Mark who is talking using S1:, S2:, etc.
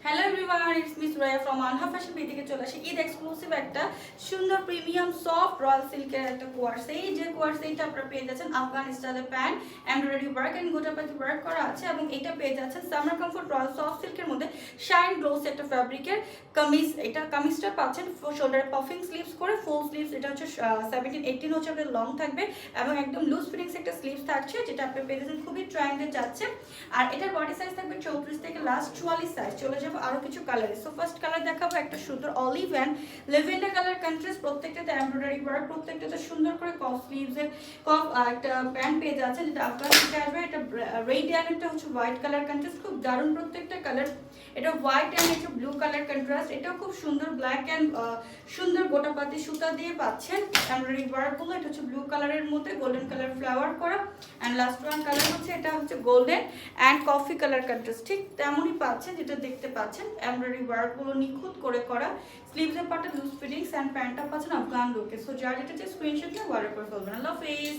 S1: Hello everyone, it's miss Roya from Anha fashion থেকে চলে আসে ঈদ এক্সক্লুসিভ একটা সুন্দর প্রিমিয়াম সফট রয়্যাল সিল্কের একটা কোয়ার্স। এই যে কোয়ার্স এইটা আপনারা পেয়ে যাচ্ছেন আফগান স্টাইলের pants, embroidery work and gotapatti work করা আছে এবং এটা পেয়ে যাচ্ছেন সামার কমফোর্ট রয়্যাল সফট সিল্কের মধ্যে শাইন গ্লোস একটা ফ্যাব্রিকের কামিজ। এটা কামিজটা পাচ্ছেন শোল্ডারে পাফিং স্লিভস করে, ফুল স্লিভস এটা হচ্ছে 17-18 হচ্ছে আপনাদের লং থাকবে এবং একদম লুজ ফিটিংস একটা স্লিভস থাকছে, যেটা আপনি পেয়ে যাচ্ছেন খুবই ট্রেন্ডে যাচ্ছে। আর এটার বডি সাইজ থাকবে 34 থেকে লাস্ট 44 সাইজ। চলে যাবো আরো কিছু কালারে। সো ফার্স্ট কালার দেখাবো একটা সুন্দর olive and lavender colour contrast, প্রত্যেকটাতে এমব্রয়ডারি ওয়ার্ক, প্রত্যেকটাতে সুন্দর করে কফ স্লিভসের কফ একটা প্যান্ট পেয়ে যাচ্ছে, যেটা আফগান থেকে আসবে। এটা রেড অ্যান্ড একটা হচ্ছে হোয়াইট কালার কন্ট্রাস্ট, খুব দারুণ প্রত্যেকটা কালার। এটা হোয়াইট অ্যান্ড একটা ব্লু কালার কন্ট্রাস্ট, এটাও খুব সুন্দর ব্ল্যাক অ্যান্ড সুন্দর গোটাপাতি সুতা দিয়ে পাচ্ছেন এমব্রয়ডারি ওয়ার্কগুলো। এটা হচ্ছে ব্লু কালারের মধ্যে গোল্ডেন কালার ফ্লাওয়ার করা অ্যান্ড লাস্ট ওয়ান কালার হচ্ছে এটা হচ্ছে golden and coffee colour contrast, ঠিক তেমনই পাচ্ছেন যেটা দেখতে পাচ্ছেন এমব্রয়ডারি ওয়ার্কগুলো নিখুঁত করে করা। স্লিভসের পার্টটা লুজ ফিটিংস অ্যান্ড প্যান্টটা পাচ্ছেন আফগান লুকে। সো যার এটা স্ক্রিনশটটা অর্ডার করে ফেলবেন। আল্লাহ হাফেজ।